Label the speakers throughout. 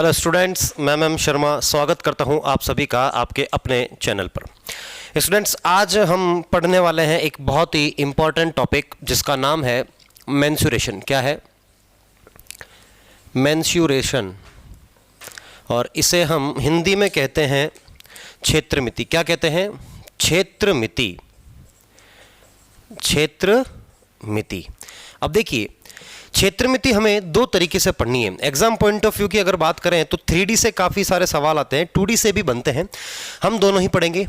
Speaker 1: Hello students, मैं M Sharma स्वागत करता हूं आप सभी का आपके अपने चैनल पर। स्टूडेंट्स, आज हम पढ़ने वाले हैं एक बहुत ही इम्पॉर्टेंट टॉपिक जिसका नाम है मेंसुरेशन। क्या है? मेंसुरेशन, और इसे हम हिंदी में कहते हैं क्षेत्रमिति। क्या कहते हैं? क्षेत्रमिति। क्षेत्रमिति। अब देखिए, क्षेत्रमिति हमें दो तरीके से पढ़नी है। एग्जाम पॉइंट ऑफ व्यू की अगर बात करें तो 3D से काफ़ी सारे सवाल आते हैं, 2D से भी बनते हैं। हम दोनों ही पढ़ेंगे।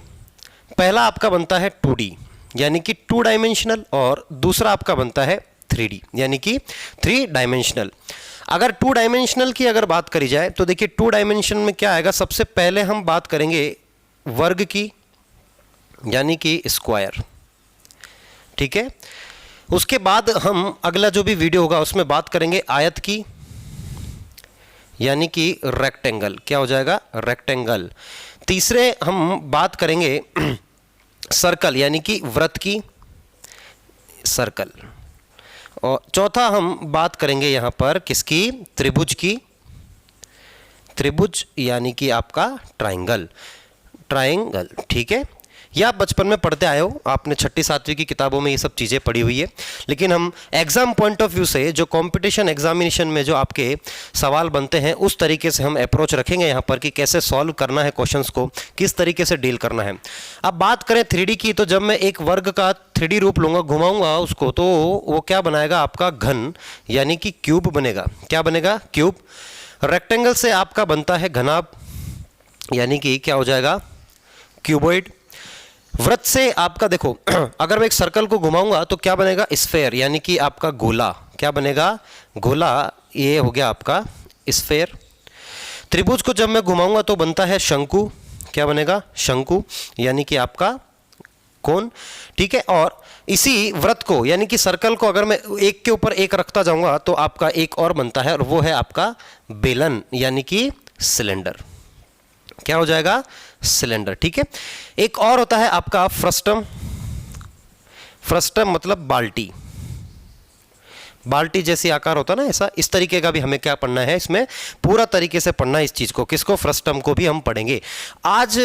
Speaker 1: पहला आपका बनता है 2D यानी कि 2 डायमेंशनल, और दूसरा आपका बनता है 3D यानी कि 3 डायमेंशनल। अगर 2 डायमेंशनल की अगर बात करी जाए तो देखिए 2 डायमेंशन में क्या आएगा। सबसे पहले हम बात करेंगे वर्ग की यानी कि स्क्वायर, ठीक है। उसके बाद हम अगला जो भी वीडियो होगा उसमें बात करेंगे आयत की यानी कि रेक्टेंगल। क्या हो जाएगा? रेक्टेंगल। तीसरे हम बात करेंगे सर्कल यानी कि वृत्त की, सर्कल। और चौथा हम बात करेंगे यहां पर किसकी? त्रिभुज की, त्रिभुज यानी कि आपका ट्राइंगल, ट्राइंगल, ठीक है। या आप बचपन में पढ़ते आए हो, आपने 6ठी 7वीं की किताबों में ये सब चीज़ें पढ़ी हुई है। लेकिन हम एग्जाम पॉइंट ऑफ व्यू से जो कंपटीशन एग्जामिनेशन में जो आपके सवाल बनते हैं उस तरीके से हम अप्रोच रखेंगे यहाँ पर कि कैसे सॉल्व करना है क्वेश्चंस को, किस तरीके से डील करना है। अब बात करें 3D की, तो जब मैं एक वर्ग का 3D रूप लूँगा, घुमाऊँगा उसको, तो वो क्या बनाएगा? आपका घन यानी कि क्यूब बनेगा। क्या बनेगा? क्यूब। रेक्टेंगल से आपका बनता है घनाभ यानी कि क्या हो जाएगा? क्यूबॉइड। वृत्त से आपका देखो अगर मैं एक सर्कल को घुमाऊंगा तो क्या बनेगा? स्फेयर यानी कि आपका गोला। क्या बनेगा? गोला। ये हो गया आपका स्फेयर। त्रिभुज को जब मैं घुमाऊंगा तो बनता है शंकु। क्या बनेगा? शंकु यानी कि आपका कोण, ठीक है। और इसी वृत्त को यानी कि सर्कल को अगर मैं एक के ऊपर एक रखता जाऊंगा तो आपका एक और बनता है, और वो है आपका बेलन यानी कि सिलेंडर। क्या हो जाएगा? सिलेंडर, ठीक है। एक और होता है आपका फ्रस्टम। फ्रस्टम मतलब बाल्टी, बाल्टी जैसी आकार होता है ना, ऐसा। इस तरीके का भी हमें क्या पढ़ना है, इसमें पूरा तरीके से पढ़ना है इस चीज को। किसको? फ्रस्टम को भी हम पढ़ेंगे। आज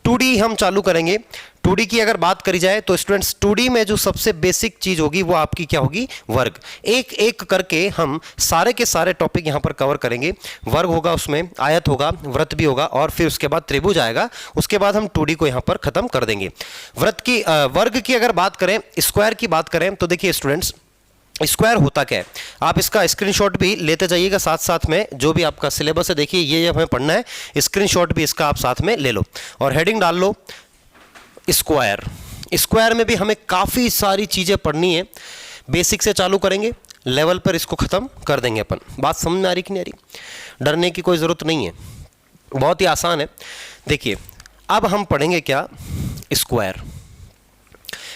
Speaker 1: 2D हम चालू करेंगे। 2D की अगर बात करी जाए तो स्टूडेंट्स 2D में जो सबसे बेसिक चीज होगी वो आपकी क्या होगी? वर्ग। एक एक करके हम सारे के सारे टॉपिक यहां पर कवर करेंगे। वर्ग होगा, उसमें आयत होगा, वृत्त भी होगा, और फिर उसके बाद त्रिभुज आएगा। उसके बाद हम 2D को यहां पर खत्म कर देंगे। वृत्त की वर्ग की अगर बात करें, स्क्वायर की बात करें तो देखिए स्टूडेंट्स, स्क्वायर होता क्या है आप इसका स्क्रीनशॉट भी लेते जाइएगा साथ साथ में। जो भी आपका सिलेबस है देखिए ये हमें पढ़ना है, स्क्रीनशॉट भी इसका आप साथ में ले लो और हेडिंग डाल लो स्क्वायर। स्क्वायर में भी हमें काफ़ी सारी चीज़ें पढ़नी है। बेसिक से चालू करेंगे, लेवल पर इसको ख़त्म कर देंगे अपन। बात समझ में आ रही कि नहीं आ रही? डरने की कोई ज़रूरत नहीं है, बहुत ही आसान है। देखिए अब हम पढ़ेंगे क्या? स्क्वायर।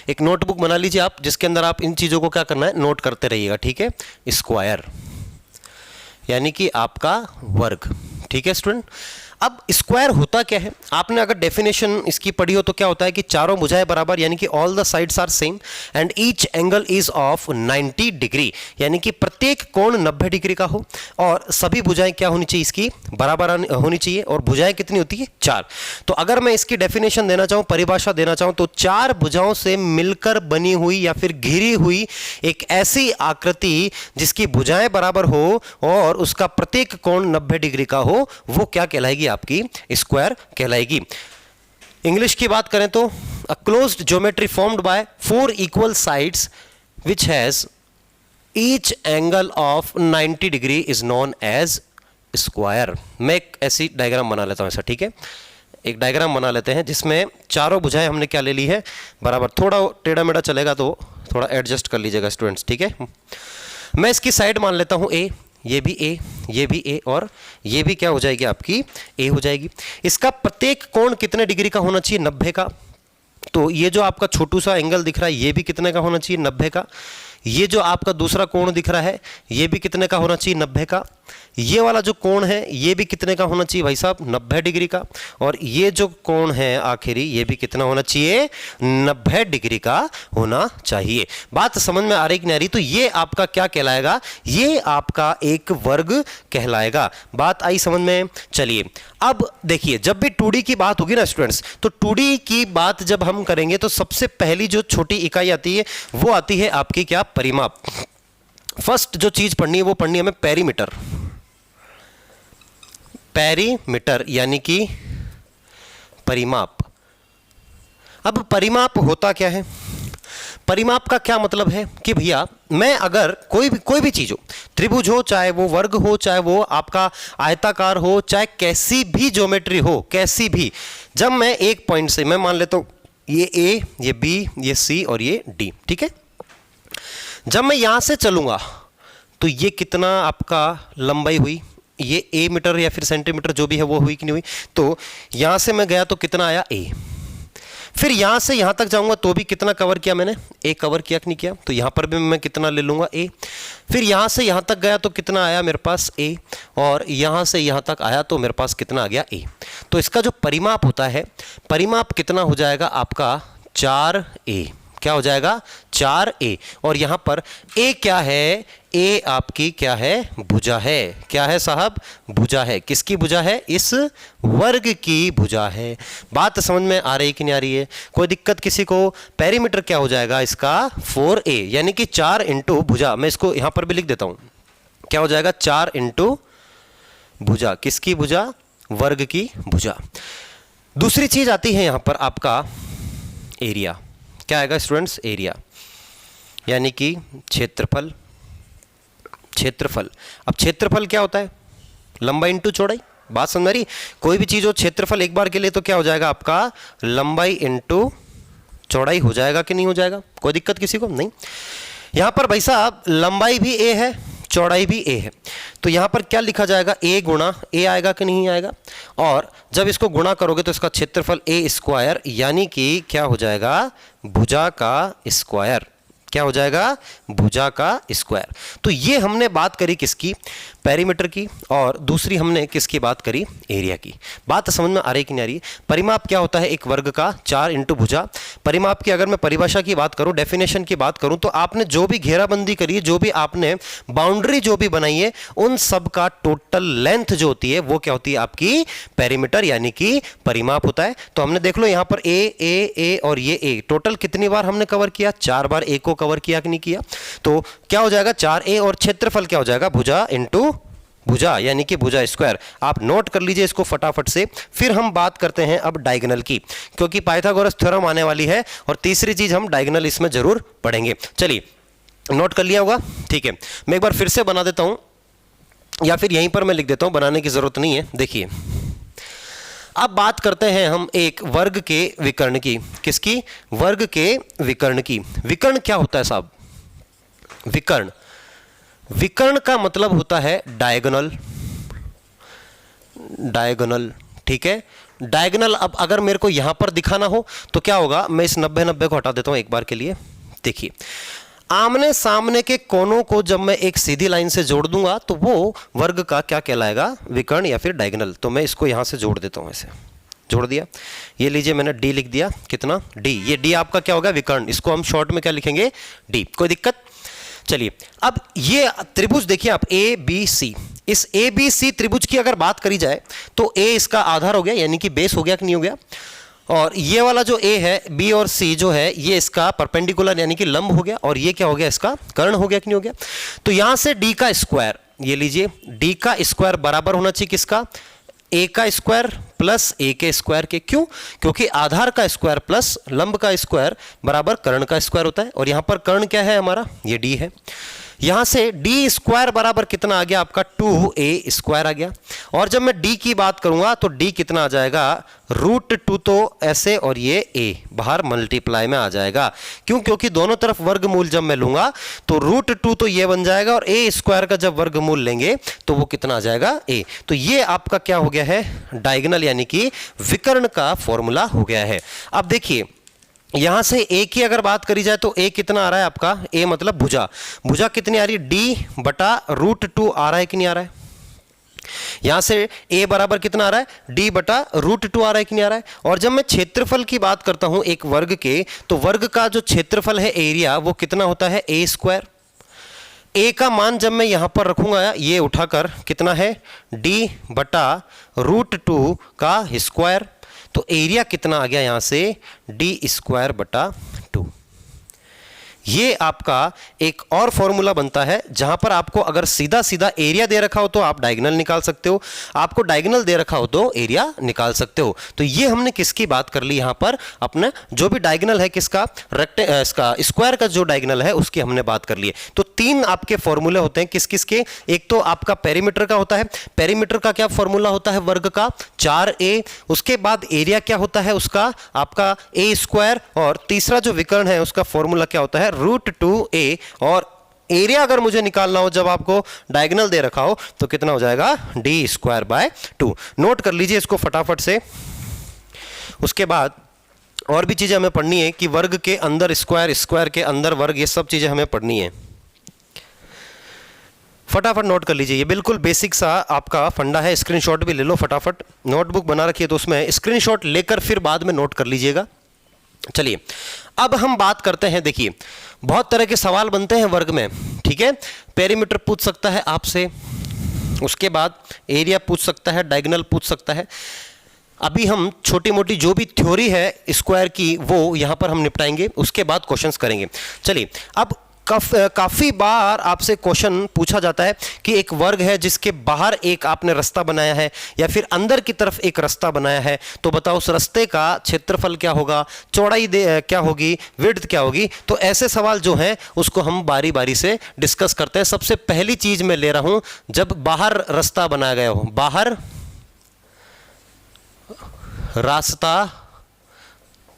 Speaker 1: एक नोटबुक बना लीजिए आप, जिसके अंदर आप इन चीज़ों को क्या करना है? नोट करते रहिएगा, ठीक है। स्क्वायर यानी कि आपका वर्ग, ठीक है स्टूडेंट। अब स्क्वायर होता क्या है? आपने अगर डेफिनेशन इसकी पढ़ी हो तो क्या होता है कि चारों भुजाएं बराबर यानी कि all the sides are same and each angle is of 90 degree, यानी कि प्रत्येक कोण 90 डिग्री का हो, और सभी भुजाएं क्या होनी चाहिए? इसकी बराबर होनी चाहिए। और भुजाएं कितनी होती है? 4। तो अगर मैं इसकी डेफिनेशन देना चाहूँ, परिभाषा देना चाहूँ, तो 4 भुजाओं से मिलकर बनी हुई या फिर घिरी हुई एक ऐसी आकृति जिसकी भुजाएं बराबर हो और उसका प्रत्येक कोण 90 डिग्री का हो, वो क्या कहलाएगी? आपकी स्क्वायर कहलाएगी। इंग्लिश की बात करें तो a closed geometry formed by 4 equal sides which has each angle of 90 degree is known as square. मैं एक ऐसी डायग्राम बना लेता हूं ऐसा, ठीक है। एक डायग्राम बना लेते हैं जिसमें चारों भुजाएं हमने क्या ले ली है? बराबर। थोड़ा टेढ़ा मेढ़ा चलेगा तो थोड़ा एडजस्ट कर लीजिएगा स्टूडेंट्स, ठीक है। मैं इसकी साइड मान लेता हूं ए, ये भी ए, ये भी ए, और ये भी क्या हो जाएगी? आपकी ए हो जाएगी। इसका प्रत्येक कोण कितने डिग्री का होना चाहिए? 90 का। तो ये जो आपका छोटू सा एंगल दिख रहा है ये भी कितने का होना चाहिए? 90 का। ये जो आपका दूसरा कोण दिख रहा है ये भी कितने का होना चाहिए, 90 का। ये वाला जो कोण है ये भी कितने का होना चाहिए भाई साहब, 90 डिग्री का। और ये जो कोण है आखिरी ये भी कितना होना चाहिए, 90 डिग्री का होना चाहिए। बात समझ में आ रही कि नहीं आ रही? तो ये आपका क्या कहलाएगा, ये आपका एक वर्ग कहलाएगा। बात आई समझ में? चलिए अब देखिए, जब भी 2D की बात होगी ना स्टूडेंट्स, तो 2D की बात जब हम करेंगे तो सबसे पहली जो छोटी इकाई आती है वो आती है आपकी क्या, परिमाप। फर्स्ट जो चीज पढ़नी है वो पढ़नी है हमें पेरीमीटर। पेरीमीटर यानी कि परिमाप। अब परिमाप होता क्या है? परिमाप का क्या मतलब है कि भैया मैं अगर कोई भी चीज हो, त्रिभुज हो, चाहे वो वर्ग हो, चाहे वो आपका आयताकार हो, चाहे कैसी भी ज्योमेट्री हो, कैसी भी, जब मैं एक पॉइंट से, मैं मान लेता हूं ये A, ये B, ये C और ये D, ठीक है। जब मैं यहां से चलूंगा तो ये कितना आपका लंबाई हुई, ये A मीटर या फिर सेंटीमीटर जो भी है वो हुई कि नहीं हुई। तो यहां से मैं गया तो कितना आया, A। फिर यहां से यहां तक जाऊंगा तो भी कितना कवर किया मैंने, A कवर किया कि नहीं किया। तो यहां पर भी मैं कितना ले लूंगा, A। फिर यहां से यहां तक गया तो कितना आया मेरे पास, A। और यहां से यहां तक आया तो मेरे पास कितना आ गया, A। तो इसका जो परिमाप होता है, परिमाप कितना हो जाएगा आपका, 4A। क्या हो जाएगा, 4A। और यहां पर A क्या है, A आपकी क्या है, भुजा है। क्या है साहब, भुजा है। किसकी भुजा है, इस वर्ग की भुजा है। बात समझ में आ रही कि नहीं आ रही है? कोई दिक्कत किसी को? पेरीमीटर क्या हो जाएगा इसका, 4A यानी कि 4 इंटू भुजा। मैं इसको यहां पर भी लिख देता हूं, क्या हो जाएगा, 4 इंटू भुजा। किसकी भुजा, वर्ग की भुजा। दूसरी चीज आती है यहां पर आपका एरिया। क्या आएगा स्टूडेंट्स, एरिया यानी कि क्षेत्रफल। क्षेत्रफल, अब क्षेत्रफल क्या होता है, लंबाई इंटू चौड़ाई। बात समझ रही? कोई भी चीज हो, क्षेत्रफल एक बार के लिए तो क्या हो जाएगा आपका, लंबाई इंटू चौड़ाई हो जाएगा कि नहीं हो जाएगा? कोई दिक्कत किसी को नहीं? यहां पर भाई साहब लंबाई भी A है, चौड़ाई भी A है, तो यहां पर क्या लिखा जाएगा, A गुणा A आएगा कि नहीं आएगा। और जब इसको गुणा करोगे तो इसका क्षेत्रफल A स्क्वायर यानी कि क्या हो जाएगा, भुजा का स्क्वायर। क्या हो जाएगा, भुजा का स्क्वायर। तो ये हमने बात करी किसकी, पेरीमीटर की, और दूसरी हमने किसकी बात करी, एरिया की। बात समझ में आ रही कि नहीं आ रही? परिमाप क्या होता है, एक वर्ग का 4 इंटू भुजा। परिमाप की अगर मैं परिभाषा की बात करूं, डेफिनेशन की बात करूं, तो आपने जो भी घेराबंदी करी है, जो भी आपने बाउंड्री जो भी बनाई है, उन सब का टोटल लेंथ जो होती है वो क्या होती है आपकी, पेरीमीटर यानी कि परिमाप होता है। तो हमने देख लो यहां पर ए और ये A टोटल कितनी बार हमने कवर किया, 4 बार A को कवर किया कि नहीं किया। तो क्या हो जाएगा, 4A। और क्षेत्रफल क्या हो जाएगा, भुजा इंटू भुजा यानी कि भुजा स्क्वायर। आप नोट कर लीजिए इसको फटाफट से। फिर हम बात करते हैं अब डायगोनल की, क्योंकि पाइथागोरस थ्योरम आने वाली है और तीसरी चीज हम डायगोनल इसमें जरूर पढ़ेंगे। चलिए, नोट कर लिया होगा, ठीक है। मैं एक बार फिर से बना देता हूं, या फिर यहीं पर मैं लिख देता हूं, बनाने की जरूरत नहीं है। देखिए, अब बात करते हैं हम एक वर्ग के विकर्ण की। किसकी, वर्ग के विकर्ण की। विकर्ण क्या होता है साहब, विकर्ण, विकर्ण का मतलब होता है डायगोनल। डायगोनल, ठीक है। डायगोनल अब अगर मेरे को यहां पर दिखाना हो तो क्या होगा, मैं इस 90 को हटा देता हूं एक बार के लिए। देखिए, आमने सामने के कोनों को जब मैं एक सीधी लाइन से जोड़ दूंगा तो वो वर्ग का क्या कहलाएगा, विकर्ण या फिर डायगोनल। तो मैं इसको यहां से जोड़ देता हूं, ऐसे जोड़ दिया। ये लीजिए, मैंने D लिख दिया। कितना, D। ये D आपका क्या होगा, विकर्ण। इसको हम शॉर्ट में क्या लिखेंगे, D। कोई दिक्कत? चलिए, अब ये त्रिभुज देखिए आप, ABC। इस ABC त्रिभुज की अगर बात करी जाए तो A इसका आधार हो गया यानी कि बेस हो गया कि नहीं हो गया। और ये वाला जो A है, B और C जो है, ये इसका परपेंडिकुलर यानी कि लंब हो गया। और ये क्या हो गया, इसका कर्ण हो गया कि नहीं हो गया। तो यहां से D का स्क्वायर, ये लीजिए, D का स्क्वायर बराबर होना चाहिए किसका, A का स्क्वायर प्लस A के स्क्वायर के। क्यों, क्योंकि आधार का स्क्वायर प्लस लंब का स्क्वायर बराबर कर्ण का स्क्वायर होता है। और यहां पर कर्ण क्या है हमारा, ये D है। यहां से D स्क्वायर बराबर कितना आ गया आपका, 2A स्क्वायर आ गया। और जब मैं D की बात करूंगा तो D कितना आ जाएगा, √2 तो ऐसे, और ये A बाहर मल्टीप्लाई में आ जाएगा। क्यों, क्योंकि दोनों तरफ वर्गमूल जब मैं लूंगा तो √2 तो ये बन जाएगा, और A स्क्वायर का जब वर्गमूल लेंगे तो वो कितना आ जाएगा, A। तो ये आपका क्या हो गया है, डायगोनल यानी कि विकर्ण का फॉर्मूला हो गया है। अब देखिए, यहां से ए की अगर बात करी जाए तो ए कितना आ रहा है आपका, ए मतलब भुजा, भुजा कितनी आ रही है, डी बटा रूट 2 आ रहा है कि नहीं आ रहा है। यहां से a बराबर कितना आ रहा है, d बटा रूट 2 आ रहा है कि नहीं आ रहा है। और जब मैं क्षेत्रफल की बात करता हूं एक वर्ग के, तो वर्ग का जो क्षेत्रफल है एरिया वो कितना होता है, a स्क्वायर। a का मान जब मैं यहां पर रखूंगा ये उठाकर कितना है, d बटा रूट 2 का स्क्वायर, तो एरिया कितना आ गया यहां से, d स्क्वायर बटा 2। ये आपका एक और फॉर्मूला बनता है जहां पर आपको अगर सीधा सीधा एरिया दे रखा हो तो आप डायगोनल निकाल सकते हो, आपको डायगोनल दे रखा हो तो एरिया निकाल सकते हो। तो ये हमने किसकी बात कर ली यहां पर, अपना जो भी डायगोनल है किसका, इसका स्क्वायर का जो डायगोनल है उसकी हमने बात कर ली है। तो तीन आपके फॉर्मूले होते हैं किस किस के, एक तो आपका पेरीमीटर का होता है, पेरीमीटर का क्या फॉर्मूला होता है वर्ग का, 4a, उसके बाद एरिया क्या होता है उसका आपका a स्क्वायर, और तीसरा जो विकर्ण है उसका फॉर्मूला क्या होता है, रूट 2a। और एरिया अगर मुझे निकालना हो जब आपको डायगोनल दे रखा हो तो कितना हो जाएगा, d स्क्वायर बाय 2। नोट कर लीजिए इसको फटाफट से। उसके बाद और भी चीजें हमें पढ़नी है कि वर्ग के अंदर स्क्वायर, स्क्वायर के अंदर वर्ग, ये सब चीजें हमें पढ़नी है। फटाफट नोट कर लीजिए, ये बिल्कुल बेसिक सा आपका फंडा है। स्क्रीनशॉट भी ले लो फटाफट, नोटबुक बना रखी है तो उसमें स्क्रीनशॉट लेकर फिर बाद में नोट कर लीजिएगा। चलिए अब हम बात करते हैं, देखिए बहुत तरह के सवाल बनते हैं वर्ग में, ठीक है। पेरीमीटर पूछ सकता है आपसे, उसके बाद एरिया पूछ सकता है, डायगोनल पूछ सकता है। अभी हम छोटी मोटी जो भी थ्योरी है स्क्वायर की वो यहां पर हम निपटाएंगे, उसके बाद क्वेश्चंस करेंगे। चलिए अब काफ़ी बार आपसे क्वेश्चन पूछा जाता है कि एक वर्ग है जिसके बाहर एक आपने रास्ता बनाया है या फिर अंदर की तरफ एक रास्ता बनाया है, तो बताओ उस रास्ते का क्षेत्रफल क्या होगा, चौड़ाई क्या होगी, विड्थ क्या होगी। तो ऐसे सवाल जो हैं उसको हम बारी बारी से डिस्कस करते हैं। सबसे पहली चीज मैं ले रहा हूं, जब बाहर रास्ता बनाया गया हो, बाहर रास्ता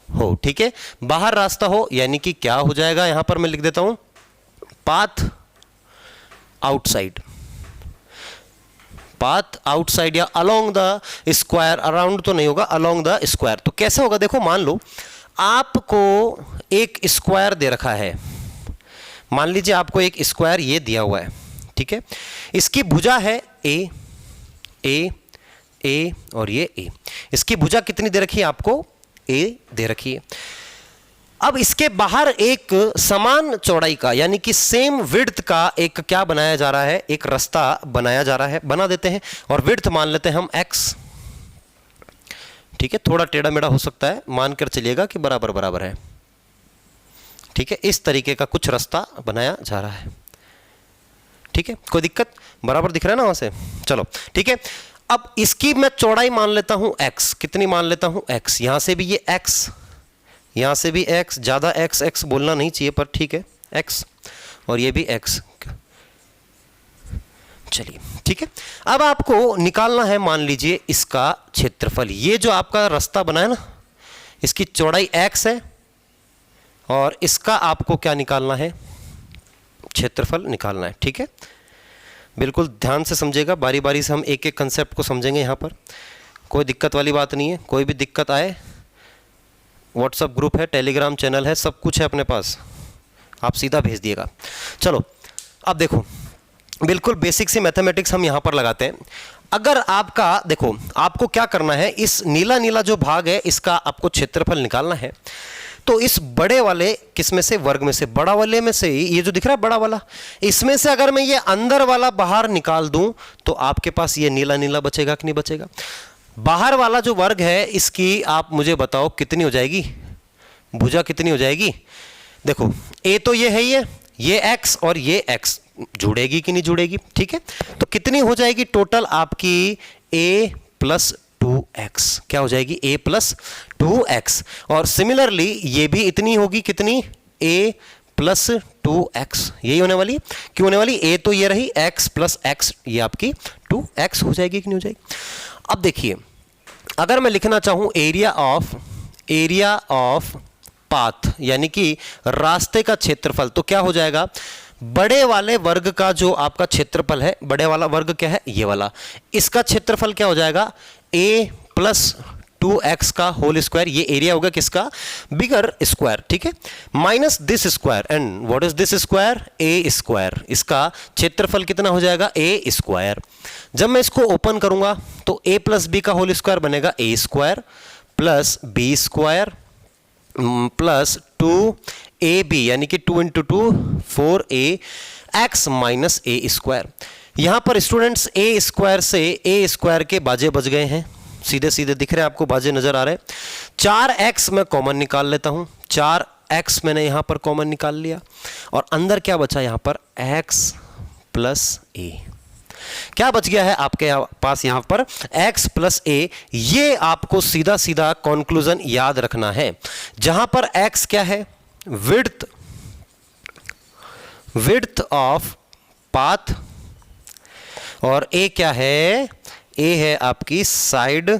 Speaker 1: हो, ठीक है, बाहर रास्ता हो यानी कि क्या हो जाएगा, यहां पर मैं लिख देता हूं पाथ आउटसाइड, पाथ आउटसाइड या अलोंग द स्क्वायर, अराउंड तो नहीं होगा, अलोंग द स्क्वायर। तो कैसे होगा, देखो मान लो आपको एक स्क्वायर दे रखा है, मान लीजिए आपको एक स्क्वायर ये दिया हुआ है, ठीक है, इसकी भुजा है ए ए ए और ये ए, इसकी भुजा कितनी दे रखी है आपको, ए दे रखी है। अब इसके बाहर एक समान चौड़ाई का यानी कि सेम विड्थ का एक क्या बनाया जा रहा है, एक रास्ता बनाया जा रहा है, बना देते हैं और विड्थ मान लेते हैं हम x, ठीक है, थोड़ा टेढ़ा मेढ़ा हो सकता है, मानकर चलिएगा कि बराबर बराबर है, ठीक है। इस तरीके का कुछ रास्ता बनाया जा रहा है, ठीक है, कोई दिक्कत, बराबर दिख रहा है ना वहां से, चलो ठीक है। अब इसकी मैं चौड़ाई मान लेता हूं x, कितनी मान लेता हूं x, यहां से भी ये x, यहां से भी x, ज्यादा x x बोलना नहीं चाहिए पर ठीक है x, और ये भी x, चलिए ठीक है। अब आपको निकालना है मान लीजिए इसका क्षेत्रफल, ये जो आपका रास्ता बना है ना, इसकी चौड़ाई x है और इसका आपको क्या निकालना है, क्षेत्रफल निकालना है, ठीक है। बिल्कुल ध्यान से समझेगा, बारी बारी से हम एक एक कंसेप्ट को समझेंगे यहाँ पर, कोई दिक्कत वाली बात नहीं है। कोई भी दिक्कत आए, व्हाट्सएप ग्रुप है, टेलीग्राम चैनल है, सब कुछ है अपने पास, आप सीधा भेज दिएगा। चलो अब देखो बिल्कुल बेसिक सी मैथमेटिक्स हम यहाँ पर लगाते हैं। अगर आपका देखो आपको क्या करना है, इस नीला नीला जो भाग है इसका आपको क्षेत्रफल निकालना है। तो इस बड़े वाले किस में से, वर्ग में से, बड़ा वाले में से, ये जो दिख रहा है बड़ा वाला, इसमें से अगर मैं ये अंदर वाला बाहर निकाल दूं तो आपके पास ये नीला नीला बचेगा कि नहीं बचेगा। बाहर वाला जो वर्ग है इसकी आप मुझे बताओ कितनी हो जाएगी, भुजा कितनी हो जाएगी। देखो ए तो ये है, ये x और ये x जुड़ेगी कि नहीं जुड़ेगी, ठीक है। तो कितनी हो जाएगी टोटल आपकी a प्लस 2x, क्या हो जाएगी a प्लस 2x। और सिमिलरली ये भी इतनी होगी, कितनी a प्लस 2x, यही होने वाली, क्यों होने वाली, a तो ये रही, x प्लस x ये आपकी 2x हो जाएगी कि नहीं हो जाएगी। अब देखिए अगर मैं लिखना चाहूं एरिया ऑफ पाथ यानी कि रास्ते का क्षेत्रफल, तो क्या हो जाएगा, बड़े वाले वर्ग का जो आपका क्षेत्रफल है, बड़े वाला वर्ग क्या है, ये वाला, इसका क्षेत्रफल क्या हो जाएगा a प्लस 2x का होल स्क्वायर, ये एरिया होगा किसका, बिगर स्क्वायर, ठीक है, minus this square, and what is this square, a square, इसका क्षेत्रफल कितना हो जाएगा, ए स्क्वायर। जब मैं इसको ओपन करूंगा तो a प्लस बी का होल स्क्वायर बनेगा a square plus b square plus 2ab, यानी कि 2 × 2 4ax माइनस ए स्क्वायर। यहां पर स्टूडेंट्स ए स्क्वायर से ए स्क्वायर के बाजे बच गए हैं, सीधे सीधे दिख रहे हैं आपको, बाजे नजर आ रहे हैं। 4x मैं कॉमन निकाल लेता हूं, 4x मैंने यहां पर कॉमन निकाल लिया, और अंदर क्या बचा यहां पर, x प्लस ए। क्या बच गया है आपके पास यहां पर, x प्लस ए। ये आपको सीधा सीधा कंक्लूजन याद रखना है, जहां पर x क्या है, विड्थ ऑफ पाथ, और a क्या है, a है आपकी साइड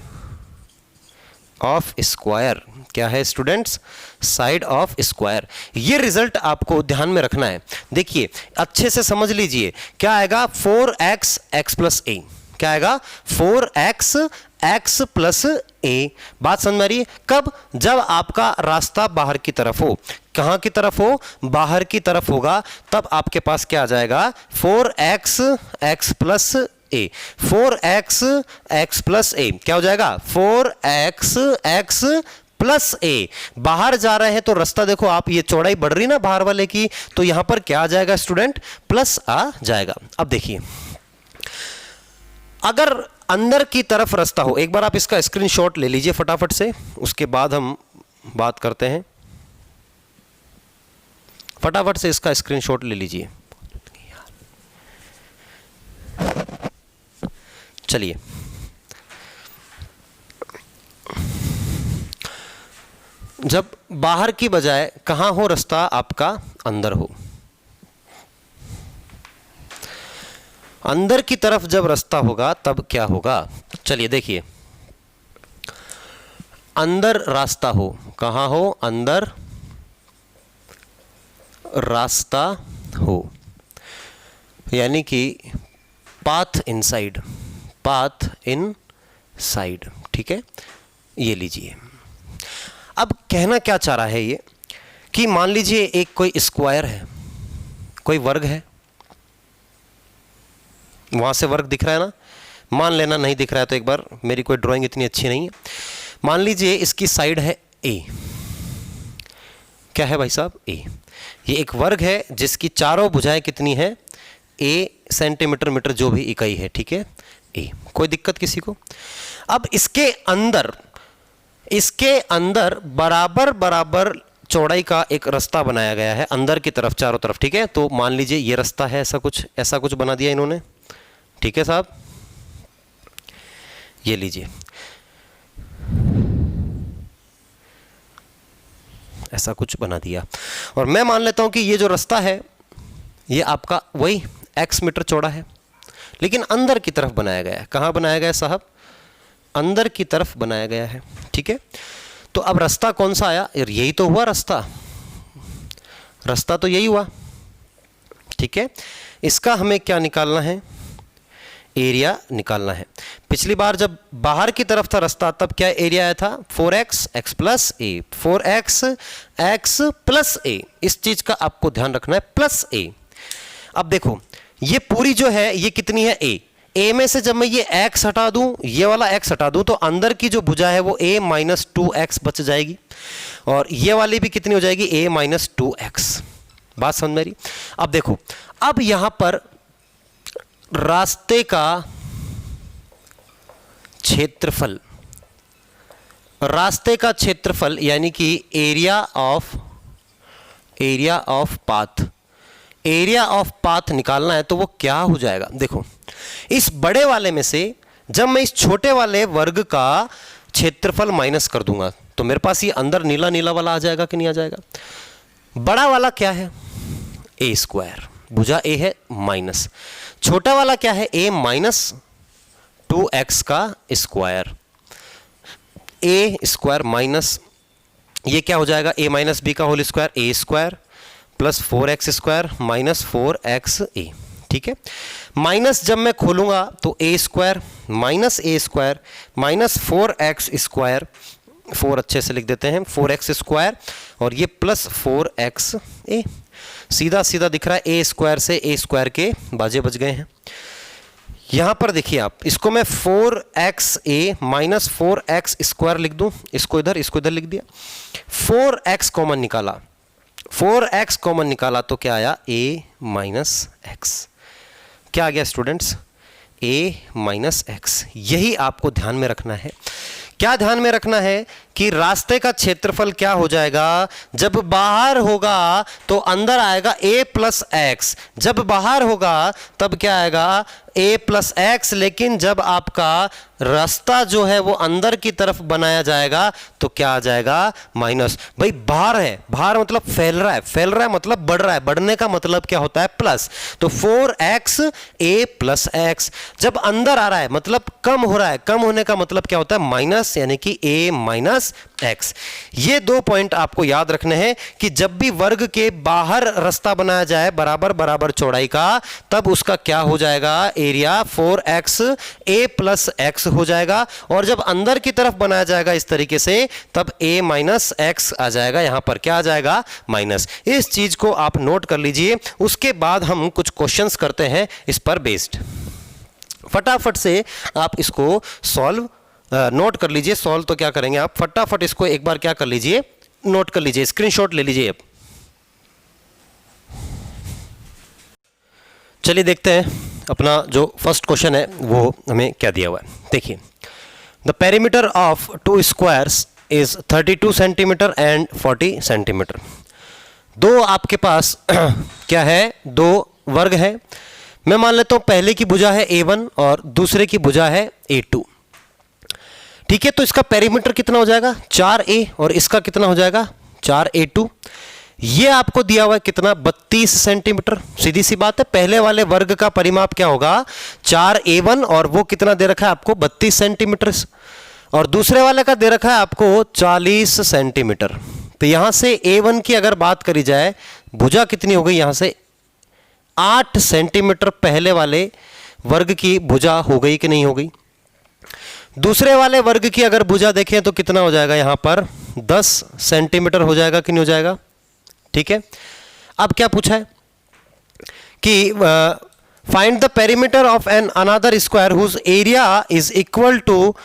Speaker 1: ऑफ स्क्वायर। क्या है स्टूडेंट्स, साइड ऑफ स्क्वायर। ये रिजल्ट आपको ध्यान में रखना है। देखिए अच्छे से समझ लीजिए, क्या आएगा 4x x प्लस ए, क्या आएगा 4x x प्लस ए। बात समझ में आ रही है, कब, जब आपका रास्ता बाहर की तरफ हो, कहां की तरफ हो, बाहर की तरफ होगा, तब आपके पास क्या आ जाएगा 4x x प्लस ए, 4x x प्लस ए क्या हो जाएगा 4x x प्लस ए। बाहर जा रहे हैं तो रास्ता देखो आप, ये चौड़ाई बढ़ रही ना बाहर वाले की, तो यहां पर क्या आ जाएगा स्टूडेंट, प्लस आ जाएगा। अब देखिए अगर अंदर की तरफ रास्ता हो, एक बार आप इसका स्क्रीनशॉट ले लीजिए फटाफट से, उसके बाद हम बात करते हैं। फटाफट से इसका स्क्रीनशॉट ले लीजिए। चलिए जब बाहर की बजाय कहां हो रास्ता आपका, अंदर हो, अंदर की तरफ जब रास्ता होगा तब क्या होगा, चलिए देखिए, अंदर रास्ता हो, कहां हो, अंदर रास्ता हो, यानी कि पाथ इनसाइड, पाथ इन साइड, ठीक है, ये लीजिए। अब कहना क्या चाह रहा है ये, कि मान लीजिए एक कोई स्क्वायर है, कोई वर्ग है, वहां से वर्ग दिख रहा है ना, मान लेना नहीं दिख रहा है तो एक बार, मेरी कोई ड्राइंग इतनी अच्छी नहीं है, मान लीजिए इसकी साइड है ए, क्या है भाई साहब, ए। ये एक वर्ग है जिसकी चारों भुजाएं कितनी है, ए सेंटीमीटर मीटर जो भी इकाई है, ठीक है, ए। कोई दिक्कत किसी को। अब इसके अंदर बराबर बराबर चौड़ाई का एक रास्ता बनाया गया है अंदर की तरफ, चारों तरफ, ठीक है। तो मान लीजिए ये रास्ता है, ऐसा कुछ बना दिया इन्होंने, ठीक है साहब, ये लीजिए, ऐसा कुछ बना दिया, और मैं मान लेता हूं कि ये जो रास्ता है ये आपका वही x मीटर चौड़ा है, लेकिन अंदर की तरफ बनाया गया है। कहां बनाया गया है साहब, अंदर की तरफ बनाया गया है, ठीक है। तो अब रास्ता कौन सा आया, यही तो हुआ रास्ता तो यही हुआ, ठीक है। इसका हमें क्या निकालना है, एरिया निकालना है। पिछली बार जब बाहर की तरफ था रास्ता तब क्या एरिया आया था, 4x x प्लस ए, 4x x प्लस ए, इस चीज का आपको ध्यान रखना है, प्लस ए। अब देखो ये पूरी जो है ये कितनी है, ए में से जब मैं ये x हटा दूं, ये वाला x हटा दूं, तो अंदर की जो भुजा है वो a माइनस 2x बच जाएगी, और ये वाली भी कितनी हो जाएगी, a माइनस 2x। बात समझ में आ रही। अब देखो, अब यहां पर रास्ते का क्षेत्रफल यानी कि एरिया ऑफ पाथ निकालना है, तो वो क्या हो जाएगा, देखो इस बड़े वाले में से जब मैं इस छोटे वाले वर्ग का क्षेत्रफल माइनस कर दूंगा तो मेरे पास ये अंदर नीला नीला वाला आ जाएगा कि नहीं आ जाएगा। बड़ा वाला क्या है, ए स्क्वायर, भुजा ए है माइनस, छोटा वाला क्या है, ए माइनस 2x का स्क्वायर, ए स्क्वायर माइनस ये क्या हो जाएगा, ए माइनस बी का whole square, a square plus 4x square minus 4x a, ठीक है। माइनस जब मैं खोलूंगा तो ए स्क्वायर माइनस 4x स्क्वायर, 4 अच्छे से लिख देते हैं, 4x स्क्वायर, और ये प्लस 4x ए, सीधा सीधा दिख रहा है, ए स्क्वायर से ए स्क्वायर के बाजे बच गए हैं। यहां पर देखिए आप, इसको मैं 4xa माइनस 4x स्क्वायर लिख दूं, इसको इधर लिख दिया। 4x कॉमन निकाला, 4x कॉमन निकाला तो क्या आया, a माइनस एक्स। क्या आ गया स्टूडेंट्स, a माइनस एक्स। यही आपको ध्यान में रखना है। क्या ध्यान में रखना है कि रास्ते का क्षेत्रफल क्या हो जाएगा, जब बाहर होगा तो अंदर आएगा a प्लस एक्स, जब बाहर होगा तब क्या आएगा a प्लस एक्स, लेकिन जब आपका रास्ता जो है वो अंदर की तरफ बनाया जाएगा तो क्या आ जाएगा, माइनस। भाई बाहर है, बाहर मतलब फैल रहा है मतलब बढ़ रहा है, बढ़ने का मतलब क्या होता है, प्लस। तो 4x a प्लस एक्स। जब अंदर आ रहा है मतलब कम हो रहा है, कम होने का मतलब क्या होता है, माइनस, यानी कि a माइनस एक्स। ये 2 पॉइंट आपको याद रखने हैं कि जब भी वर्ग के बाहर रास्ता बनाया जाए बराबर बराबर चौड़ाई का, तब उसका क्या हो जाएगा, area 4x a plus x हो जाएगा, और जब अंदर की तरफ बनाया जाएगा इस तरीके से, तब a माइनस एक्स आ जाएगा। यहां पर क्या आ जाएगा, माइनस। इस चीज को आप नोट कर लीजिए। उसके बाद हम कुछ क्वेश्चंस करते हैं इस पर बेस्ड। फटाफट से आप इसको सॉल्व नोट कर लीजिए। सॉल्व तो क्या करेंगे आप, फटाफट इसको एक बार क्या कर लीजिए, नोट कर लीजिए, स्क्रीनशॉट ले लीजिए। चलिए देखते हैं अपना जो फर्स्ट क्वेश्चन है वो हमें क्या दिया हुआ है। देखिए, the perimeter of 2 squares is 32 centimetre and 40 centimetre. दो आपके पास क्या है, 2 वर्ग है। मैं मान लेता हूं पहले की भुजा है a1 और दूसरे की भुजा है a2। ठीक है, तो इसका पेरीमीटर कितना हो जाएगा, 4a, और इसका कितना हो जाएगा, 4a2। ये आपको दिया हुआ है कितना, 32 सेंटीमीटर। सीधी सी बात है, पहले वाले वर्ग का परिमाप क्या होगा, 4a1, और वो कितना दे रखा है आपको, 32 सेंटीमीटर, और दूसरे वाले का दे रखा है आपको 40 सेंटीमीटर। तो यहां से a1 की अगर बात करी जाए, भुजा कितनी हो गई, यहां से 8 सेंटीमीटर पहले वाले वर्ग की भुजा हो गई कि नहीं हो गई। दूसरे वाले वर्ग की अगर भुजा देखें तो कितना हो जाएगा, यहां पर 10 सेंटीमीटर हो जाएगा कि नहीं हो जाएगा। ठीक है, अब क्या पूछा है कि find the perimeter of an another square whose area is equal to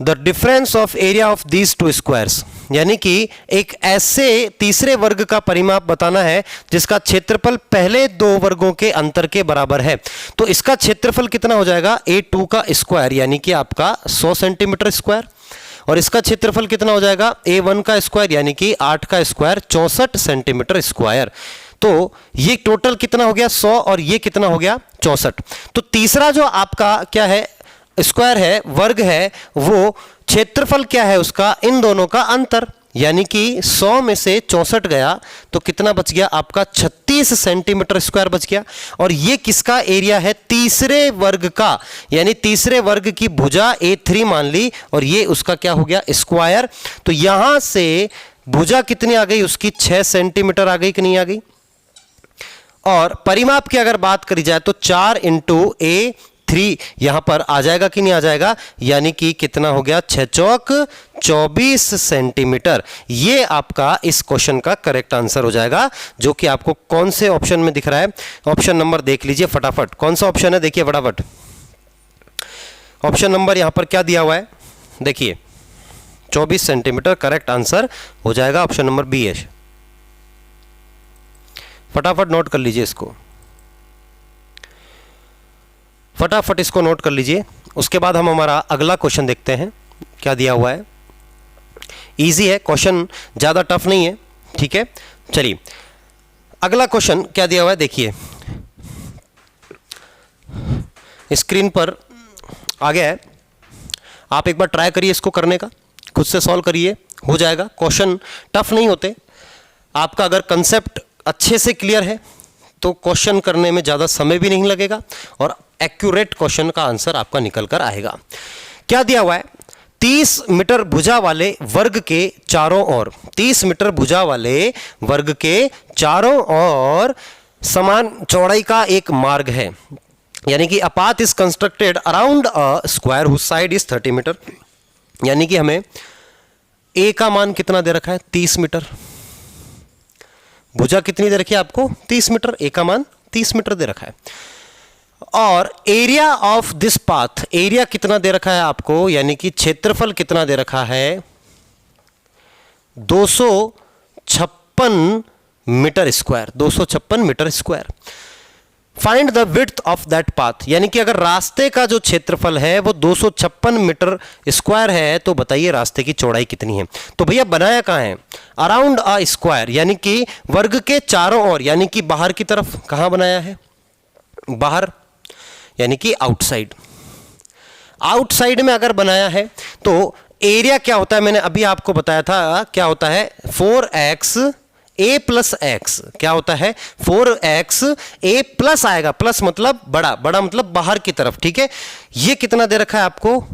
Speaker 1: the difference of area of these 2 squares. यानी कि एक ऐसे तीसरे वर्ग का परिमाप बताना है जिसका क्षेत्रफल पहले 2 वर्गों के अंतर के बराबर है। तो इसका क्षेत्रफल कितना हो जाएगा, a2 का स्क्वायर यानी कि आपका 100 सेंटीमीटर स्क्वायर, और इसका क्षेत्रफल कितना हो जाएगा, a1 का स्क्वायर यानी कि 8 का स्क्वायर 64 सेंटीमीटर स्क्वायर। तो ये टोटल कितना हो गया, 100, और ये कितना हो गया, 64। तो तीसरा जो आपका क्या है, स्क्वायर है, वर्ग है, वो क्षेत्रफल क्या है उसका, इन दोनों का अंतर, यानी कि 100 में से 64 गया तो कितना बच गया आपका, 36 सेंटीमीटर स्क्वायर बच गया। और ये किसका एरिया है, तीसरे वर्ग का, यानी तीसरे वर्ग की भुजा a3 मान ली, और ये उसका क्या हो गया, स्क्वायर। तो यहां से भुजा कितनी आ गई उसकी, 6 सेंटीमीटर आ गई कि नहीं आ गई। और परिमाप की अगर बात करी जाए तो 4 इंटू a3 यहां पर आ जाएगा कि नहीं आ जाएगा, यानी कि कितना हो गया, 6 चौक 24 सेंटीमीटर। ये आपका इस क्वेश्चन का करेक्ट आंसर हो जाएगा, जो कि आपको कौन से ऑप्शन में दिख रहा है। ऑप्शन नंबर देख लीजिए फटाफट, कौन सा ऑप्शन है, देखिए फटाफट। ऑप्शन नंबर यहां पर क्या दिया हुआ है, देखिए 24 सेंटीमीटर करेक्ट आंसर हो जाएगा, ऑप्शन नंबर बी है। फटाफट नोट कर लीजिए इसको, फटाफट इसको नोट कर लीजिए। उसके बाद हम हमारा अगला क्वेश्चन देखते हैं क्या दिया हुआ है। इजी है क्वेश्चन, ज़्यादा टफ नहीं है। ठीक है, चलिए अगला क्वेश्चन क्या दिया हुआ है, देखिए स्क्रीन पर आ गया है। आप एक बार ट्राई करिए इसको करने का, खुद से सॉल्व करिए, हो जाएगा। क्वेश्चन टफ नहीं होते, आपका अगर कंसेप्ट अच्छे से क्लियर है तो क्वेश्चन करने में ज़्यादा समय भी नहीं लगेगा, और एक्यूरेट क्वेश्चन का आंसर आपका निकल कर आएगा। क्या दिया हुआ है, 30 मीटर भुजा वाले वर्ग के चारों ओर, 30 मीटर भुजा वाले वर्ग के चारों ओर समान चौड़ाई का एक मार्ग है, यानी कि a path is constructed around a square whose side is 30 metre, यानी कि हमें ए का मान कितना दे रखा है 30 मीटर, भुजा कितनी दे रखी है आपको 30 मीटर, ए का मान 30 मीटर दे रखा है। और area of this path, area कितना दे रखा है आपको, यानी कि क्षेत्रफल कितना दे रखा है 256 metre square, 256 metre square. Find the width of that path, यानी कि अगर रास्ते का जो क्षेत्रफल है वो 256 मीटर स्क्वायर है तो बताइए रास्ते की चौड़ाई कितनी है। तो भैया बनाया कहाँ है, अराउंड अ स्क्वायर, यानी कि वर्ग के चारों ओर, यानी कि बाहर की तरफ। कहाँ बनाया है, बाहर, यानी कि आउटसाइड। आउटसाइड में अगर बनाया है तो एरिया क्या होता है, मैंने अभी आपको बताया था क्या होता है 4x a प्लस एक्स, क्या होता है 4x a प्लस आएगा, प्लस मतलब बड़ा, बड़ा मतलब बाहर की तरफ, ठीक है। ये कितना दे रखा है आपको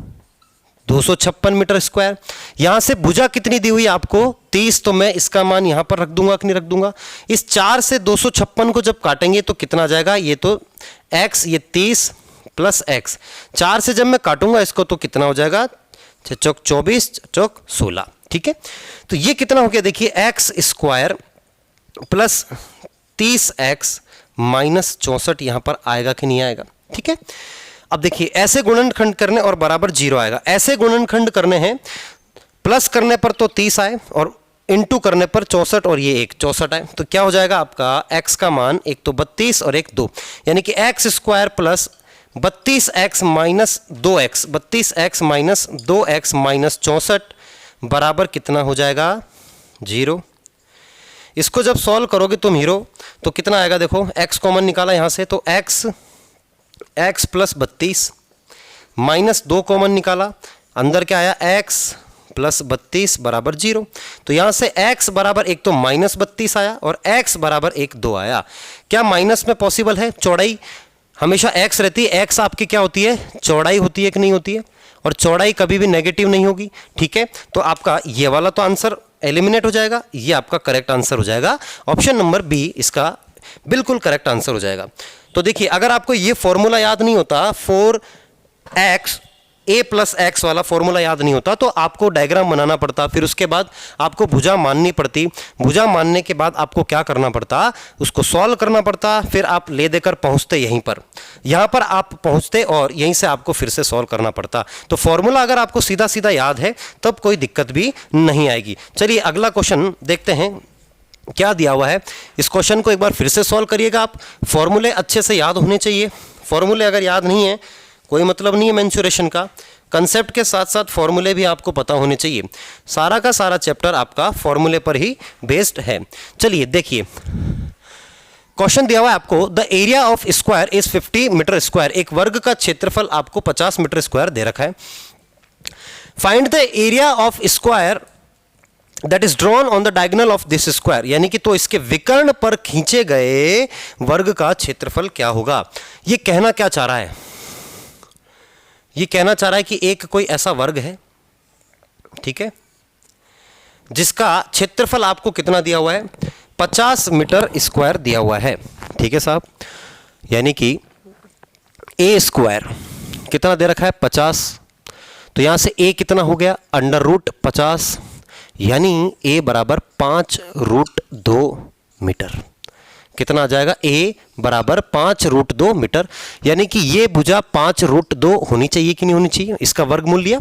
Speaker 1: 256 मीटर स्क्वायर। यहां से भुजा कितनी दी हुई आपको 30, तो मैं इसका मान यहां पर रख दूंगा कि नहीं रख दूंगा। इस 4 से 256 को जब काटेंगे तो कितना आ जाएगा, ये तो x, ये 30 प्लस x, 4 से जब मैं काटूंगा इसको तो कितना हो जाएगा 6 चौक 24, चौक 16, ठीक है। तो ये कितना हो गया देखिए x square plus 30x minus 64, यहां पर आएगा कि नहीं आएगा, ठीक है। अब देखिए ऐसे गुणनखंड करने और बराबर 0 आएगा, ऐसे गुणनखंड करने हैं, प्लस करने पर तो 30 आए और इनटू करने पर 64 और ये एक 64 आए, तो क्या हो जाएगा आपका x का मान एक तो 32 और एक 2, यानी कि x square plus 32x minus 2x, 32x minus 2x minus 64 बराबर कितना हो जाएगा 0। इसको जब सॉल्व करोगे तुम हीरो तो कितना आएगा, देखो x कॉमन निकाला यहां से तो x प्लस 32 माइनस 2 कॉमन निकाला, अंदर क्या आया x प्लस 32 बराबर 0। तो यहां से x बराबर एक तो माइनस 32 आया और x बराबर एक 2 आया। क्या माइनस में पॉसिबल है, चौड़ाई हमेशा x रहती है, x आपकी क्या होती है चौड़ाई होती है कि नहीं होती है, और चौड़ाई कभी भी नेगेटिव नहीं होगी, ठीक है। तो आपका ये वाला तो आंसर एलिमिनेट हो जाएगा, ये आपका करेक्ट आंसर हो जाएगा, ऑप्शन नंबर बी इसका बिल्कुल करेक्ट आंसर हो जाएगा। तो देखिए अगर आपको ये फॉर्मूला याद नहीं होता 4x a प्लस एक्स वाला फॉर्मूला याद नहीं होता तो आपको डायग्राम बनाना पड़ता, फिर उसके बाद आपको भुजा माननी पड़ती, भुजा मानने के बाद आपको क्या करना पड़ता, उसको सॉल्व करना पड़ता, फिर आप ले देकर पहुंचते यहीं पर, यहाँ पर आप पहुंचते और यहीं से आपको फिर से सॉल्व करना पड़ता। तो फॉर्मूला अगर आपको सीधा सीधा याद है तब कोई दिक्कत भी नहीं आएगी। चलिए अगला क्वेश्चन देखते हैं क्या दिया हुआ है। इस क्वेश्चन को एक बार फिर से सॉल्व करिएगा आप, फॉर्मूले अच्छे से याद होने चाहिए, फॉर्मूले अगर याद नहीं है कोई मतलब नहीं है मेंसुरेशन का, कंसेप्ट के साथ साथ फॉर्मूले भी आपको पता होने चाहिए। सारा का सारा चैप्टर आपका फॉर्मूले पर ही बेस्ड है। चलिए देखिए क्वेश्चन दिया हुआ है आपको, the area of square is 50 metre square, एक वर्ग का क्षेत्रफल आपको 50 मीटर स्क्वायर दे रखा है। Find the area of square that is drawn on the diagonal of this square, यानी कि तो इसके विकर्ण पर खींचे गए वर्ग का क्षेत्रफल क्या होगा। ये कहना क्या चाह रहा है, ये कहना चाह रहा है कि एक कोई ऐसा वर्ग है, ठीक है, जिसका क्षेत्रफल आपको कितना दिया हुआ है 50 मीटर स्क्वायर दिया हुआ है, ठीक है साहब, यानी कि ए स्क्वायर कितना दे रखा है 50, तो यहां से ए कितना हो गया अंडर रूट 50, यानी ए बराबर 5√2 मीटर। कितना आ जाएगा, ए बराबर 5√2 मीटर, यानी कि ये भुजा 5√2 होनी चाहिए कि नहीं होनी चाहिए, इसका वर्गमूल लिया,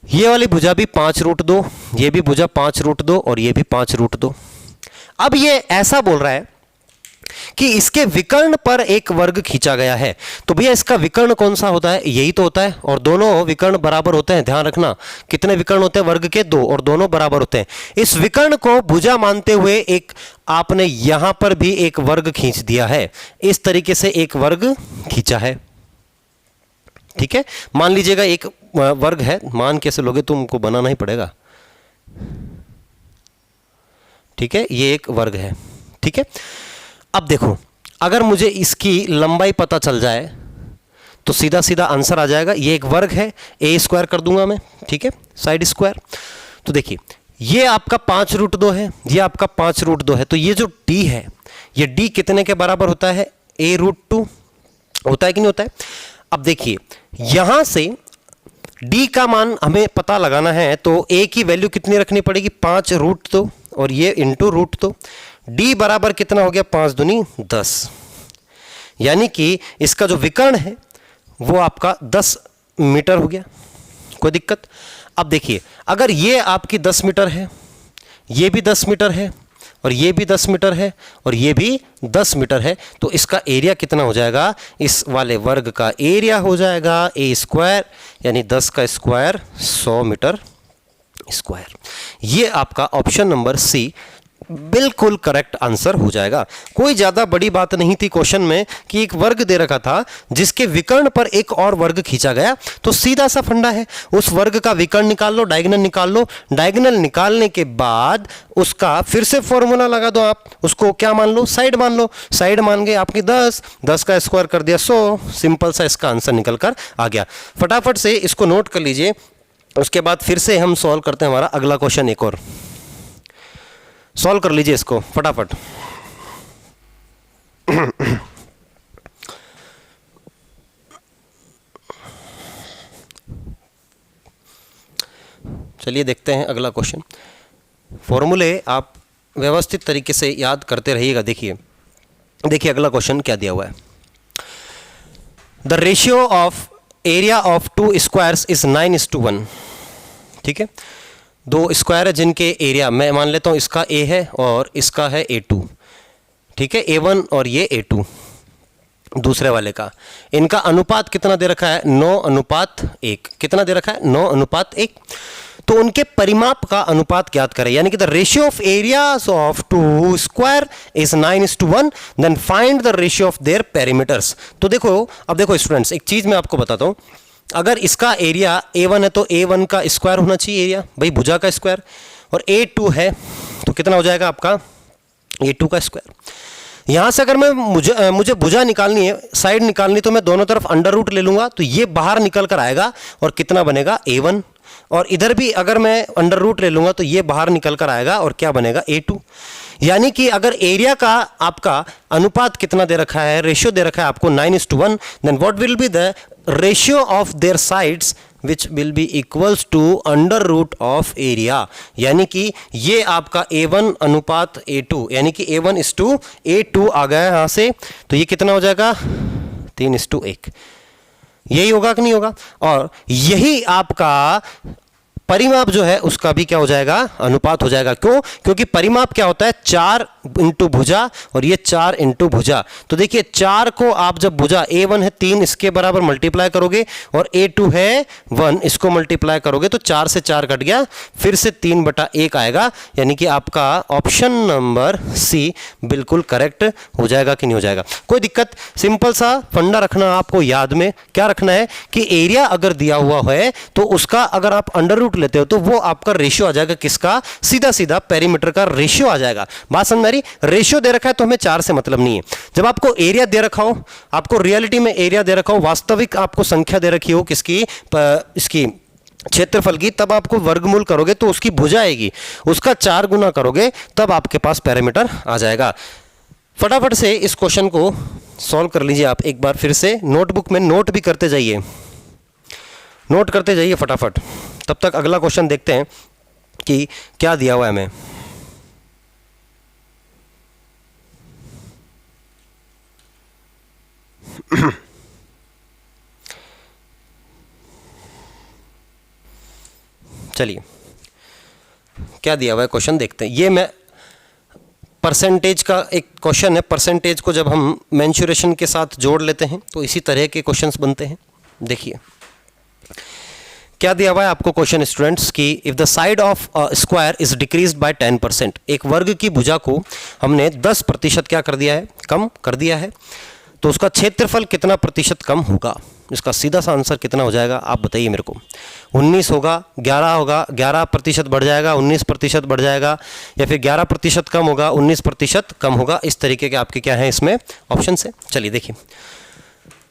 Speaker 1: ये वाली भुजा भी 5√2, ये भी भुजा 5√2 और ये भी 5√2। अब ये ऐसा बोल रहा है कि इसके विकर्ण पर एक वर्ग खींचा गया है, तो भैया इसका विकर्ण कौन सा होता है, यही तो होता है, और दोनों विकर्ण बराबर होते हैं, ध्यान रखना कितने विकर्ण होते हैं वर्ग के 2 और दोनों बराबर होते हैं। इस विकर्ण को भुजा मानते हुए एक आपने यहां पर भी एक वर्ग खींच दिया है, इस तरीके से एक वर्ग खींचा है, ठीक है। मान लीजिएगा एक वर्ग है, मान कैसे लोगे तुमको बनाना ही पड़ेगा, ठीक है, ये एक वर्ग है, ठीक है। अब देखो अगर मुझे इसकी लंबाई पता चल जाए तो सीधा सीधा आंसर आ जाएगा, ये एक वर्ग है, ए स्क्वायर कर दूंगा मैं, ठीक है, साइड स्क्वायर। तो देखिए ये आपका 5√2 है, ये आपका 5√2 है, तो ये जो d है, ये d कितने के बराबर होता है? a√2 होता है कि नहीं होता है? अब देखिए यहां से d का मान हमें पता लगाना है, तो a की वैल्यू कितनी रखनी पड़ेगी? 5√2 और ये इंटू √2, d बराबर कितना हो गया? 5 दूनी 10, यानी कि इसका जो विकर्ण है वो आपका 10 मीटर हो गया। कोई दिक्कत? अब देखिए अगर ये आपकी 10 मीटर है, ये भी 10 मीटर है, और ये भी 10 मीटर है, और ये भी 10 मीटर है, तो इसका एरिया कितना हो जाएगा? इस वाले वर्ग का एरिया हो जाएगा a², यानी 10 का स्क्वायर 100 मीटर स्क्वायर। ये आपका ऑप्शन नंबर सी बिल्कुल करेक्ट आंसर हो जाएगा। कोई ज़्यादा बड़ी बात नहीं थी क्वेश्चन में कि एक वर्ग दे रखा था जिसके विकर्ण पर एक और वर्ग खींचा गया, तो सीधा सा फंडा है, उस वर्ग का विकर्ण निकाल लो, डायगोनल निकाल लो, डायगोनल निकालने के बाद उसका फिर से फॉर्मूला लगा दो। आप उसको क्या मान लो? साइड मान लो। साइड मान गए आपकी 10, 10 का स्क्वायर कर दिया 100, सिंपल सा इसका आंसर निकल कर आ गया। फटाफट से इसको नोट कर लीजिए, उसके बाद फिर से हम सॉल्व करते हैं हमारा अगला क्वेश्चन। एक और सॉल्व कर लीजिए इसको फटाफट। चलिए देखते हैं अगला क्वेश्चन। फॉर्मूले आप व्यवस्थित तरीके से याद करते रहिएगा। देखिए देखिए अगला क्वेश्चन क्या दिया हुआ है। The ratio of area of 2 squares is 9:1। ठीक है, 2 स्क्वायर है जिनके एरिया मैं मान लेता हूं इसका a है और इसका है a2। ठीक है, a1 और ये a2 दूसरे वाले का। इनका अनुपात कितना दे रखा है? 9:1। कितना दे रखा है? 9:1। तो उनके परिमाप का अनुपात ज्ञात करें, यानी कि the ratio of areas of 2 square is 9:1, then find the ratio of their perimeters. तो देखो, अब देखो स्टूडेंट्स, एक चीज मैं आपको बताता हूं। अगर इसका एरिया a1 है तो a1 का स्क्वायर होना चाहिए एरिया, भाई भुजा का स्क्वायर, और a2 है तो कितना हो जाएगा आपका? a2 का स्क्वायर। यहां से अगर मैं मुझे भुजा निकालनी है, साइड निकालनी, तो मैं दोनों तरफ अंडर रूट ले लूंगा, तो ये बाहर निकल कर आएगा और कितना बनेगा? a1। और इधर भी अगर मैं अंडर रूट ले लूंगा तो ये बाहर निकल कर आएगा और क्या बनेगा? a2। यानी कि अगर एरिया का आपका अनुपात कितना दे रखा है, रेशियो दे रखा है आपको 9:1, then what will be the ratio of their sides which will be equals to under root of area. यानी कि ये आपका a1 अनुपात a2, यानी कि a1:a2 आ गया यहां से, तो ये कितना हो जाएगा? 3:1। यही होगा कि नहीं होगा? और यही आपका परिमाप जो है उसका भी क्या हो जाएगा? अनुपात हो जाएगा। क्यों? क्योंकि परिमाप क्या होता है? 4 इंटू भुजा, और ये 4 इंटू भुजा। तो देखिए 4 को आप जब भुजा a1 है 3 इसके बराबर मल्टीप्लाई करोगे, और a2 है 1 इसको मल्टीप्लाई करोगे, तो 4 से 4 कट गया, फिर से 3/1 आएगा। यानी कि आपका ऑप्शन नंबर सी बिल्कुल करेक्ट हो जाएगा कि नहीं हो जाएगा? कोई दिक्कत? सिंपल सा फंडा रखना आपको याद में। क्या रखना है कि एरिया अगर दिया हुआ है तो उसका अगर आप अंडर रूट लेते हो तो वो आपका रेशियो आ जाएगा किसका? सीधा सीधा पेरीमीटर का रेशियो आ जाएगा। बात समझ में आ रही? रेशियो दे रखा है तो हमें 4 से मतलब नहीं है। जब आपको एरिया दे रखा हो, आपको रियलिटी में एरिया दे रखा हो, वास्तविक आपको संख्या दे रखी हो किसकी? इसकी क्षेत्रफल की, तब आपको वर्गमूल करोगे तो उसकी भुजा आएगी, उसका 4 गुना करोगे तब आपके पास पैरामीटर आ जाएगा। फटाफट से इस क्वेश्चन को सॉल्व कर लीजिए आप एक बार फिर से। नोटबुक में नोट भी करते जाइए, नोट करते जाइए फटाफट। तब तक अगला क्वेश्चन देखते हैं कि क्या दिया हुआ है हमें। चलिए क्या दिया हुआ है क्वेश्चन देखते हैं। ये मैं परसेंटेज का एक क्वेश्चन है। परसेंटेज को जब हम मेंशुरेशन के साथ जोड़ लेते हैं तो इसी तरह के क्वेश्चंस बनते हैं। देखिए क्या दिया हुआ है आपको क्वेश्चन स्टूडेंट्स कि if the side of square is decreased bye 10%, एक वर्ग की भुजा को हमने 10% क्या कर दिया है? कम कर दिया है, तो उसका क्षेत्रफल कितना प्रतिशत कम होगा? इसका सीधा सा आंसर कितना हो जाएगा आप बताइए मेरे को। 19 होगा, 11 होगा, 11% बढ़ जाएगा, 19% बढ़ जाएगा, या फिर 11% कम होगा, 19% कम होगा। इस तरीके के आपके क्या है इसमें ऑप्शन है। चलिए देखिए,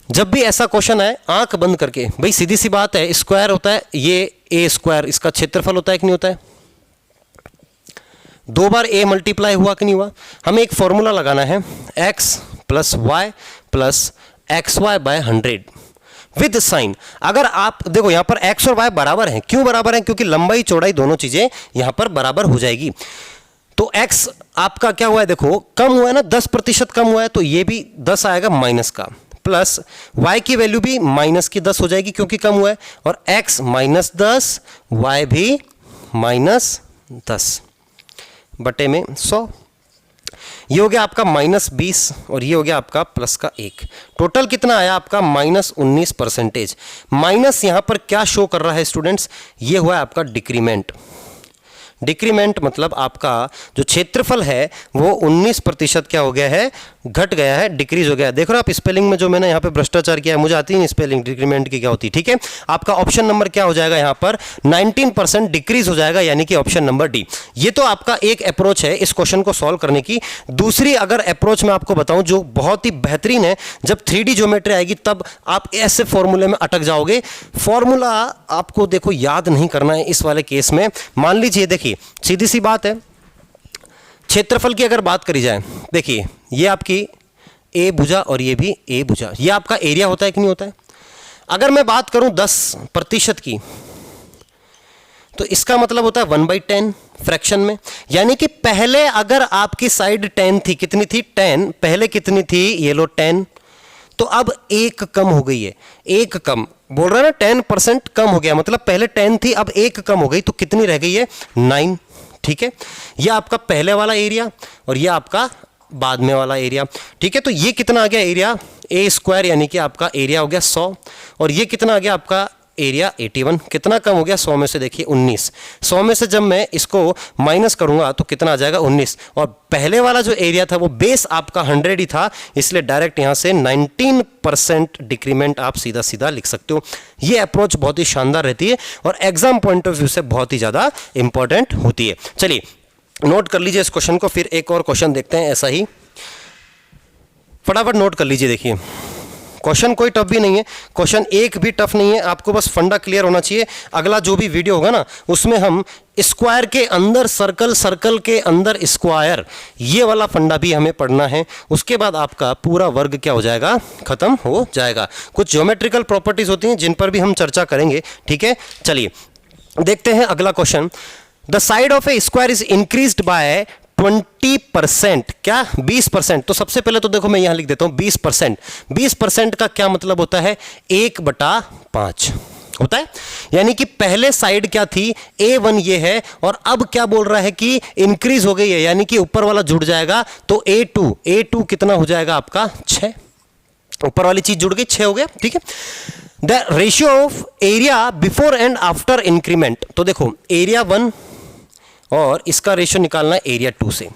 Speaker 1: जब भी ऐसा क्वेश्चन आए आंख बंद करके, भाई सीधी सी बात है, स्क्वायर होता है ये a स्क्वायर, इसका क्षेत्रफल होता है कि नहीं होता है? दो बार a मल्टीप्लाई हुआ कि नहीं हुआ। हमें एक फॉर्मूला लगाना है x plus y plus x y by 100 with sine. अगर आप देखो यहां पर x और y बराबर हैं, क्यों बराबर हैं, क्योंकि लंबाई चौड़ाई दोनों चीजें यहां पर बराबर हो जाएगी। तो x आपका क्या हुआ है, देखो कम हुआ है ना, 10% कम हुआ है, तो ये भी 10 आएगा माइनस का, प्लस y की वैल्यू भी माइनस की 10 हो जाएगी क्योंकि कम हुआ है, और x माइनस 10, y भी माइनस 10 बटे में 100। ये हो गया आपका -20 और ये हो गया आपका प्लस का 1। टोटल कितना आया आपका -19%। माइनस यहां पर क्या शो कर रहा है स्टूडेंट्स, ये हुआ है आपका डिक्रीमेंट। डिक्रीमेंट मतलब आपका जो क्षेत्रफल है वो 19% क्या हो गया है, घट गया है, डिक्रीज हो गया है। देखो ना आप स्पेलिंग में जो मैंने यहाँ पे भ्रष्टाचार किया है, मुझे आती नहीं स्पेलिंग डिक्रीमेंट की क्या होती है। ठीक है, आपका ऑप्शन नंबर क्या हो जाएगा यहाँ पर 19% डिक्रीज हो जाएगा, यानी कि ऑप्शन नंबर डी। ये तो आपका एक अप्रोच है इस क्वेश्चन को सॉल्व करने की। दूसरी अगर अप्रोच मैं आपको बताऊं जो बहुत ही बेहतरीन है, जब 3D ज्योमेट्री आएगी तब आप ऐसे फॉर्मूले में अटक जाओगे। फॉर्मूला आपको देखो याद नहीं करना है इस वाले केस में। मान लीजिए, देखिए सीधी सी बात है, क्षेत्रफल की अगर बात करी जाए, देखिए ये आपकी ए भुजा और ये भी ए भुजा, ये आपका एरिया होता है कि नहीं होता है। अगर मैं बात करूं 10% की, तो इसका मतलब होता है 1/10 फ्रैक्शन में, यानी कि पहले अगर आपकी साइड 10 थी, कितनी थी 10, पहले कितनी थी ये लो 10, तो अब एक कम हो गई है, एक कम बोल रहा है ना, 10% कम हो गया, मतलब पहले 10 थी अब एक कम हो गई, तो कितनी रह गई है 9। ठीक है, ये आपका पहले वाला एरिया और ये आपका बाद में वाला एरिया। ठीक है, तो ये कितना आ गया एरिया a², यानी कि आपका एरिया हो गया 100, और ये कितना आ गया आपका एरिया 81। कितना कम हो गया 100 में से, देखिए 19। 100 में से जब मैं इसको माइनस करूंगा तो कितना आ जाएगा 19, और पहले वाला जो एरिया था वो बेस आपका 100 ही था, इसलिए डायरेक्ट यहां से 19% डिक्रीमेंट आप सीधा सीधा लिख सकते हो। ये अप्रोच बहुत ही शानदार रहती है और एग्जाम पॉइंट ऑफ व्यू से बहुत ही ज्यादा इंपॉर्टेंट होती है। चलिए नोट कर लीजिए इस क्वेश्चन को, फिर एक और क्वेश्चन देखते हैं ऐसा ही, फटाफट नोट कर लीजिए। देखिए क्वेश्चन कोई टफ भी नहीं है, क्वेश्चन एक भी टफ नहीं है, आपको बस फंडा क्लियर होना चाहिए। अगला जो भी वीडियो होगा ना उसमें हम स्क्वायर के अंदर सर्कल, सर्कल के अंदर स्क्वायर, ये वाला फंडा भी हमें पढ़ना है। उसके बाद आपका पूरा वर्ग क्या हो जाएगा, खत्म हो जाएगा। कुछ ज्योमेट्रिकल प्रॉपर्टीज होती हैं जिन पर भी हम चर्चा करेंगे। ठीक है, चलिए देखते हैं अगला question. The side of A square is increased by 20%, क्या 20%। तो सबसे पहले तो देखो मैं यहां लिख देता हूं 20%। 20% का क्या मतलब होता है, 1/5 होता है, यानी कि पहले साइड क्या थी A1 ये है, और अब क्या बोल रहा है कि इंक्रीज हो गई है, यानी कि ऊपर वाला जुड़ जाएगा, तो A2 कितना हो जाएगा आपका 6, ऊपर वाली चीज जुड़ गई 6 हो गया। ठीक है, the ratio of area before and after increment. तो देखो एरिया 1 और इसका रेशियो निकालना है एरिया 2 से।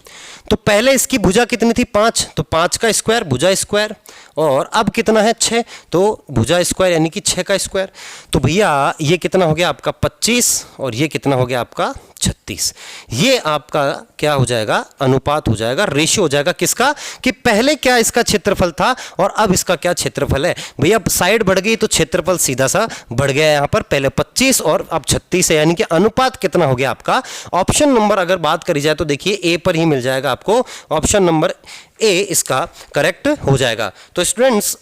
Speaker 1: तो पहले इसकी भुजा कितनी थी 5, तो 5 का स्क्वायर भुजा स्क्वायर, और अब कितना है 6, तो भुजा स्क्वायर यानी कि 6 का स्क्वायर। तो भैया ये कितना हो गया आपका 25 और ये कितना हो गया आपका 36। ये आपका क्या हो जाएगा, अनुपात हो जाएगा, रेशियो हो जाएगा किसका, कि पहले क्या इसका क्षेत्रफल था और अब इसका क्या क्षेत्रफल है। भैया साइड बढ़ गई तो क्षेत्रफल सीधा सा बढ़ गया, यहां पर पहले 25 और अब 36 है, यानी कि अनुपात कितना हो गया आपका। ऑप्शन नंबर अगर बात करी जाए तो देखिए ए पर ही मिल जाएगा आपको, ऑप्शन नंबर ए इसका करेक्ट हो जाएगा। तो स्टूडेंट्स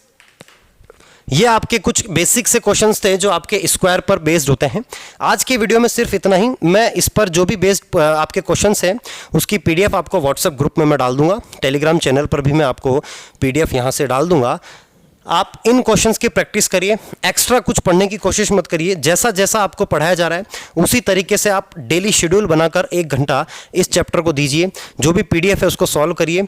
Speaker 1: ये आपके कुछ बेसिक से क्वेश्चंस थे जो आपके स्क्वायर पर बेस्ड होते हैं। आज की वीडियो में सिर्फ इतना ही। मैं इस पर जो भी बेस्ड आपके क्वेश्चंस हैं उसकी पीडीएफ आपको व्हाट्सएप ग्रुप में मैं डाल दूंगा, टेलीग्राम चैनल पर भी मैं आपको पीडीएफ यहां से डाल दूंगा। आप इन क्वेश्चंस की प्रैक्टिस करिए, एक्स्ट्रा कुछ पढ़ने की कोशिश मत करिए। जैसा जैसा आपको पढ़ाया जा रहा है उसी तरीके से आप डेली शेड्यूल बनाकर 1 घंटा इस चैप्टर को दीजिए, जो भी पीडीएफ है उसको सॉल्व करिए।